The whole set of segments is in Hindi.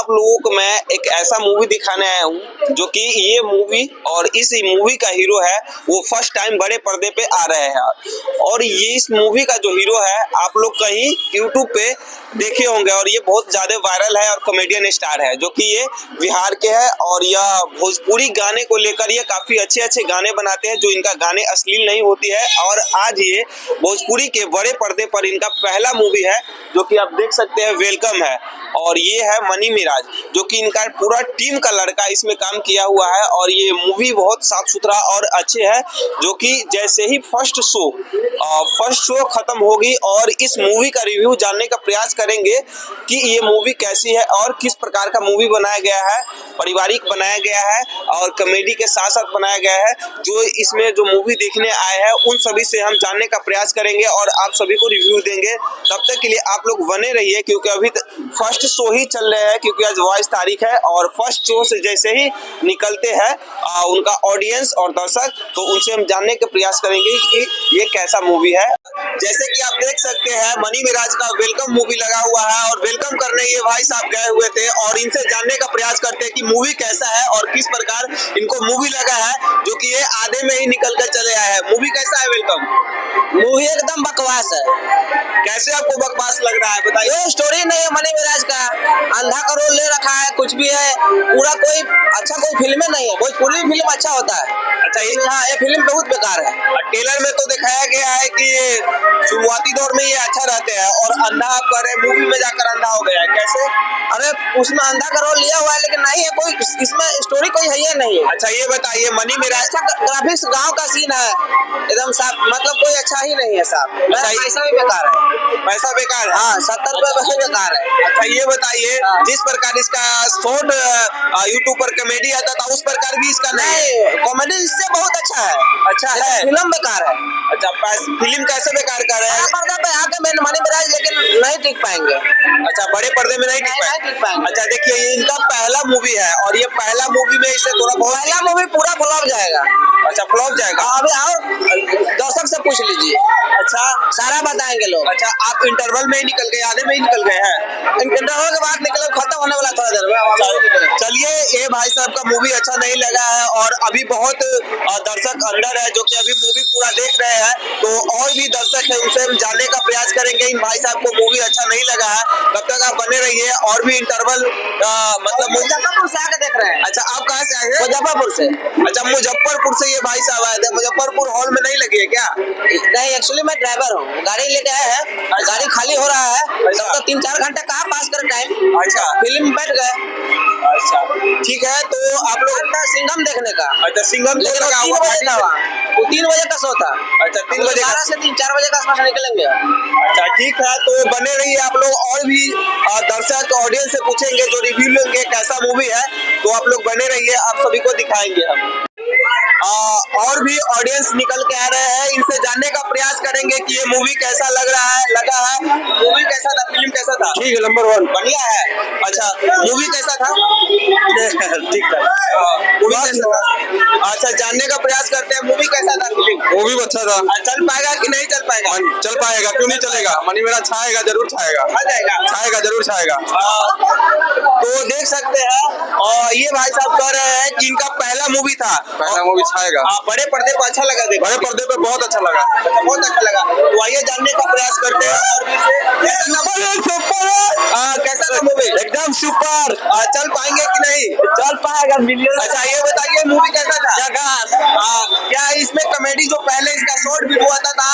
आप लोगों को मैं एक ऐसा मूवी दिखाने आया हूँ जो कि ये मूवी और इस मूवी का हीरो है वो फर्स्ट टाइम बड़े पर्दे पे आ रहे हैं। और ये इस मूवी का जो हीरो है आप लोग कहीं यूट्यूब पे देखे होंगे और ये बहुत ज्यादा वायरल है और कॉमेडियन स्टार है जो कि ये बिहार के है और यह भोजपुरी गाने को लेकर ये काफी अच्छे अच्छे गाने बनाते हैं जो इनका गाने अश्लील नहीं होती है। और आज ये भोजपुरी के बड़े पर्दे पर इनका पहला मूवी है जो कि आप देख सकते हैं वेलकम है। और ये है मनी मिराज जो कि इनका पूरा टीम का लड़का इसमें काम किया हुआ है और ये मूवी बहुत साफ सुथरा और अच्छे है जो कि जैसे ही फर्स्ट शो खत्म होगी और इस मूवी का रिव्यू जानने का प्रयास करेंगे कि ये मूवी कैसी है और किस प्रकार का मूवी बनाया गया है, पारिवारिक बनाया गया है और कॉमेडी के साथ साथ बनाया गया है। जो इसमें जो मूवी देखने आए हैं उन सभी से हम जानने का प्रयास करेंगे और आप सभी को रिव्यू देंगे। तब तक के लिए आप लोग बने रहिए क्योंकि अभी फर्स्ट शो ही चल रहे हैं क्योंकि आज 22 तारीख है और फर्स्ट शो से जैसे ही निकलते हैं उनका ऑडियंस और दर्शक तो उनसे हम जानने का प्रयास करेंगे कि ये कैसा मूवी है। जैसे कि आप देख सकते हैं मनी मिराज का वेलकम मूवी लगा हुआ है और वेलकम करने ये भाई साहब गए हुए थे और इनसे जानने का प्रयास करते हैं कि मूवी कैसा है और किस प्रकार इनको मूवी लगा है जो कि ये आधे में ही निकल कर चले आए हैं। मूवी कैसा है वेलकम? मूवी एकदम बकवास है। कैसे आपको बकवास लग रहा है बताइए? स्टोरी नहीं है मनी मिराज का, अंधा का रोल ले रखा है, कुछ भी है पूरा कोई अच्छा कोई फिल्म नहीं है। भोजपुरी फिल्म अच्छा होता है। अच्छा ये फिल्म बहुत बेकार है। ट्रेलर में तो दिखाया गया है कि शुरुआती दौर में ये अच्छा रहते हैं और अंधा आप कह रहे मूवी में जाकर अंधा हो गया है, कैसे? अरे उसमें अंधा का रोल लिया हुआ है लेकिन नहीं है कोई, इसमें स्टोरी कोई है ही नहीं है। अच्छा ये बताइए मनी मिराज अच्छा ग्राफिक्स गांव का सीन है एकदम साफ, मतलब कोई अच्छा ही नहीं है साहब। पैसा भी बेकार है, पैसा बेकार है। हाँ 70 रुपए पैसे बेकार है। अच्छा ये बताइए जिस प्रकार इसका शॉर्ट यूट्यूब पर कॉमेडी आता था उस प्रकार भी इसका नहीं, कॉमेडी इससे बहुत अच्छा है। अच्छा है, फिल्म बेकार है। अच्छा फिल्म कैसे बेकार कर रहे हैं? पर्दा पे आके मनी मिराज लेकिन नहीं टिक पाएंगे। अच्छा बड़े पर्दे में नहीं टिक पाएंगे। अच्छा देखिए ये इनका पहला मूवी है और ये पहला मूवी में इसे थोड़ा बहुत पहला मूवी पूरा फ्लॉप जाएगा। अच्छा फ्लॉप जाएगा। अभी और दर्शक से पूछ लीजिए, अच्छा सारा बताएंगे लोग। अच्छा आप इंटरवल में ही निकल गए, आधे में ही निकल गए हैं? इंटरवल के बाद निकले, खत्म होने वाला थोड़ा देर में। चलिए ये भाई साहब का मूवी अच्छा नहीं लगा है और अभी बहुत दर्शक अंदर है जो कि अभी मूवी पूरा देख रहे हैं तो और भी दर्शक है उनसे हम जानने का प्रयास करेंगे। इन भाई साहब को मूवी अच्छा नहीं लगा है, तब तक आप बने रहिए और भी इंटरवल मतलब मुजफ्फरपुर से आके देख रहे हैं। अच्छा आप कहाँ से आए हैं? मुजफ्फरपुर से। अच्छा मुजफ्फरपुर से ये भाई साहब आए थे। मुजफ्फरपुर हॉल में नहीं लगी है क्या? नहीं एक्चुअली मैं ड्राइवर हूँ, गाड़ी लेके आए हैं, गाड़ी खाली हो रहा है तब तो 3-4 घंटे कहाँ पास कर टाइम। अच्छा फिल्म बैठ गए। अच्छा ठीक है तो आप लोग सिंघम देखने का। अच्छा सिंघम लेकिन 3 बजे था वहाँ, वो 3 बजे का शो था। अच्छा 3 बजे 12 से 3-4 बजे का आसपास निकलेंगे। अच्छा ठीक है तो बने रहिए आप लोग और भी दर्शक ऑडियंस से पूछेंगे जो रिव्यू लेंगे कैसा मूवी है तो आप लोग बने रहिए, आप सभी को दिखाएंगे हम। और भी ऑडियंस निकल के आ रहे हैं, इनसे जानने का प्रयास करेंगे कि ये मूवी कैसा लगा है। मूवी कैसा था, फिल्म कैसा था? ठीक है, नंबर 1 बढ़िया है। अच्छा मूवी कैसा था? ठीक था। मूवी कैसा था? अच्छा जानने का प्रयास करते हैं मूवी कैसा था, फिल्म? मूवी अच्छा था। चल पाएगा कि नहीं चल पाएगा? चल पाएगा, क्यों नहीं चलेगा। मनी मेरा छाएगा, जरूर छाएगा। छाएगा जरूर छाएगा। तो देख सकते हैं और ये भाई साहब कह रहे हैं कि इनका पहला मूवी था, पहला मूवी छाएगा। बड़े पर्दे पर अच्छा लगा। बड़े पर्दे पे बहुत अच्छा लगा। बहुत अच्छा लगा। तो आइए जानने का प्रयास करते हैं और भी से कैसा था मूवी? एकदम सुपर। चल पाएंगे कि नहीं? चल पाएगा मिलियन। अच्छा ये बताइए मूवी कैसा था? क्या इसमें कॉमेडी जो पहले इसका शॉर्ट वीडियो आता था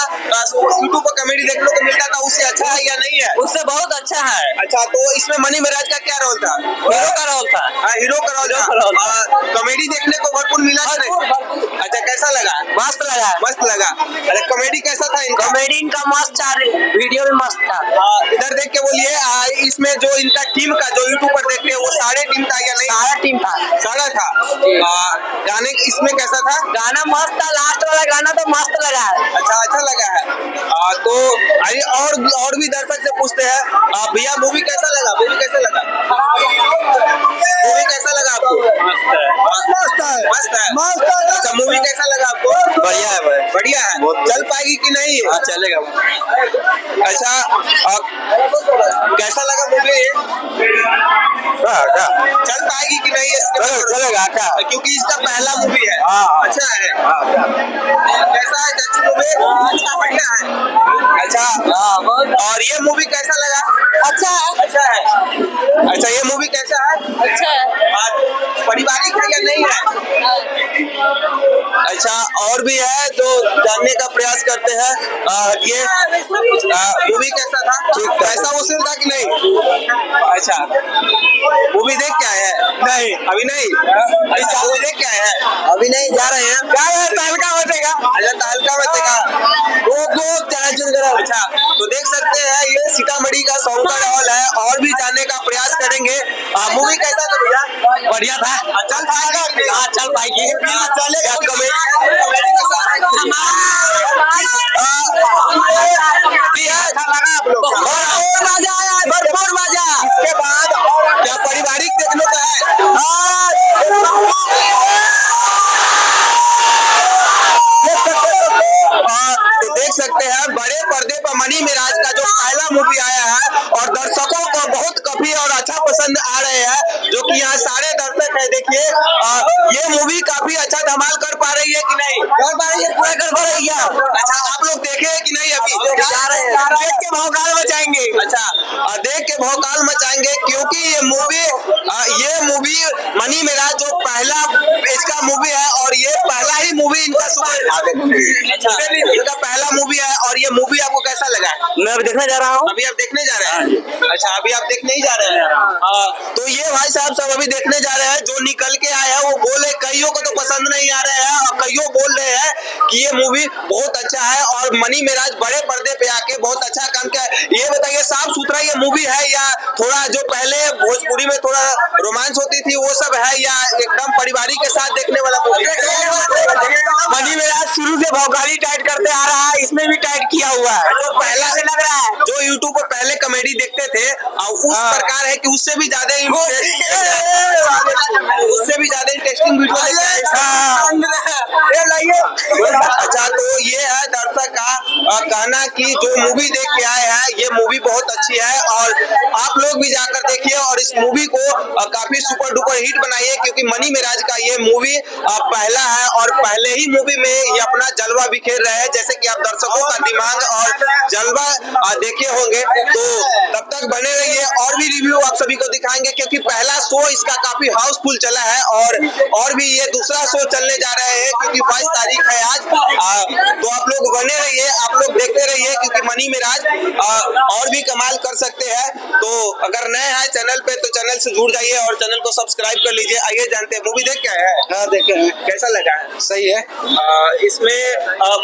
यूट्यूब पर कॉमेडी देखने को मिलता था उससे अच्छा है या नहीं है? उससे बहुत अच्छा है। अच्छा तो इसमें मनी मिराज का क्या रोल था? हीरो का रोल था। हीरो का रोल था। कॉमेडी देखने को भरपूर मिला कि नहीं? अच्छा कैसा लगा? मस्त लगा। मस्त लगा। अरे कॉमेडी कैसा था इनका? कॉमेडी इनका मस्त था, वीडियो भी मस्त था। इधर देख के बोलिए इसमें जो इनका टीम का जो यूट्यूब पर देखते हैं वो सारे टीम था या नहीं? सारा टीम था। सारा था। गाने इसमें कैसा था? गाना मस्त था, लास्ट वाला गाना तो मस्त लगा है। अच्छा लगा है। तो आइए और भी दर्शक से पूछते हैं भैया मूवी कैसा लगा? मूवी कैसा लगा आपको? मस्त है। अच्छा मूवी कैसा लगा आपको? बढ़िया है भाई। बढ़िया है। चल पाएगी कि नहीं? चलेगा। अच्छा कैसा लगा मूवी? क्या चल पाएगी कि नहीं चलेगा क्या? क्योंकि इसका पहला मूवी है। हाँ। अच्छा है। कैसा है चाची मूवी? अच्छा बढ़िया है। अच्छा और ये मूवी कैसा लगा? अच्छा है। अच्छा है। अच्छा ये मूवी कैसा है? अच्छा है। और पारिवारिक है या नहीं है? अच्छा और भी है जो जानने का प्रयास करते हैं। ये मूवी कैसा था? पैसा वसूल था कि नहीं? अच्छा मूवी देख के आए हैं? नहीं अभी नहीं। अच्छा मूवी देख के आए हैं? अभी नहीं जा रहे हैं। क्या है तहलका बचेगा? अच्छा तहलका बचेगा। वो चनाचुर करो। अच्छा तो देख सकते हैं ये सीतामढ़ी का सौंदर्य हॉल है और भी जानने का प्रयास करेंगे। मूवी कैसा था भैया? बढ़िया था। चल पाएगा? हाँ चल पाएगी। चलेगा अच्छा लगा आप लोग? भरपूर मजा आया, भरपूर मजा। इसके बाद क्या पारिवारिक देखने का है? तो देख सकते हैं बड़े पर्दे पर मनी मिराज का जो पहला मूवी आया है और दर्शकों को बहुत काफी और अच्छा पसंद आ रहे हैं जो कि यहाँ सारे दर्शक है। देखिए ये मूवी काफी अच्छा धमाल कर पा रही है कि नहीं? कर पा रही है, पूरा कर पा रही है। अच्छा आप लोग देखे हैं कि नहीं? अभी जा रहे हैं। देख के भौकाल मचाएंगे। अच्छा देख के भौकाल मचाएंगे क्योंकि ये मूवी मनी मिराज जो पहला इसका मूवी है और ये पहला ही मूवी इनका सुपर। अच्छा इनका पहला मूवी है और ये मूवी आपको कैसा लगा? मैं अभी देखने जा रहा हूँ। अभी आप देखने जा रहे हैं? अच्छा अभी आप देखने ही जा रहे हैं। तो ये भाई साहब सब अभी देखने जा रहे हैं। जो निकल के आए हैं वो बोले कईयों को तो पसंद नहीं आ रहे हैं और कईयों बोल रहे हैं कि ये मूवी बहुत अच्छा है और मनी मिराज बड़े पर्दे पे आके बहुत अच्छा काम किया है। ये बताइए साफ सुथरा ये मूवी है या थोड़ा जो पहले भोजपुरी में थोड़ा रोमांस होती थी वो सब है या एकदम परिवारिक के साथ देखने वाला मूवी? मनी मिराज शुरू से भौकाली टाइट करते आ रहा है, इसमें भी टाइट किया हुआ है। जो पहला से लग रहा है जो यूट्यूब पर पहले कॉमेडी देखते थे उस प्रकार है कि उससे भी ज्यादा इंटरेस्टिंग वीडियो अच्छा तो ये है दर्शक का कहना कि जो मूवी देख के आए हैं ये मूवी बहुत अच्छी है और आप लोग भी जाकर देखिए और इस मूवी को काफी सुपर डुपर हिट बनाइए क्योंकि मनी मिराज का ये मूवी पहला है और पहले ही मूवी में ये अपना जलवा बिखेर रहे हैं। जैसे कि आप दर्शकों का दिमाग और जलवा देखे होंगे तो तब तक बने रहिए और भी रिव्यू आप सभी को दिखाएंगे क्योंकि पहला शो इसका काफी हाउसफुल चला है और भी ये दूसरा शो चलने जा रहे हैं क्योंकि 22 तारीख है आज। तो आप लोग बने रहिए, आप लोग देखते रहिए क्योंकि मनी मिराज और भी कमाल कर सकते हैं। तो अगर नए हैं चैनल पे तो चैनल से जुड़ जाइए और चैनल को सब्सक्राइब कर लीजिए। आइए जानते हैं मूवी देख के आए हैं? हाँ देखे हैं। कैसा लगा? सही है। इसमें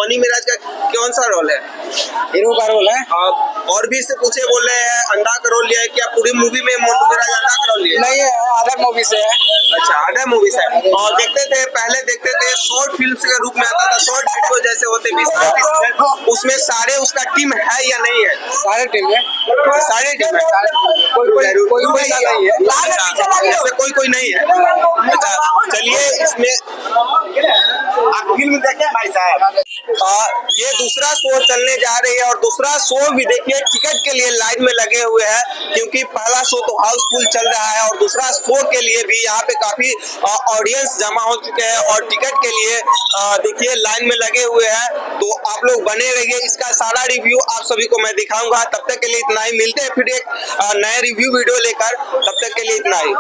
मनी मिराज का कौन सा रोल है? हीरो का रोल है। और भी से पूछे बोल रहे हैं अंधा का रोल लिया है क्या? पूरी मूवी में मनी मिराज अंधा का रोल लिया? नहीं है, अदर मूवी से है। अच्छा अदर मूवी से। और पहले देखते थे शॉर्ट फिल्म के रूप में आता था, शॉर्ट वीडियो जैसे होते 20 उसमें सारे उसका टीम है या नहीं है? सारे टीम है। सारे टीम है। कोई नहीं है। ऐसे कोई नहीं है। अच्छा चलिए इसमें आप फिल्म देखे भाई साहब? ये दूसरा शो चलने जा रही है और दूसरा शो भी देखिए टिकट के लिए लाइन में लगे हुए हैं क्योंकि पहला शो तो हाउसफुल चल रहा है और दूसरा शो के लिए भी यहाँ पे काफी ऑडियंस जमा हो चुके हैं और टिकट के लिए देखिए लाइन में लगे हुए हैं। तो आप लोग बने रहिए, इसका सारा रिव्यू आप सभी को मैं दिखाऊंगा। तब तक के लिए इतना ही, मिलते हैं फिर एक नए रिव्यू वीडियो लेकर, तब तक के लिए इतना ही।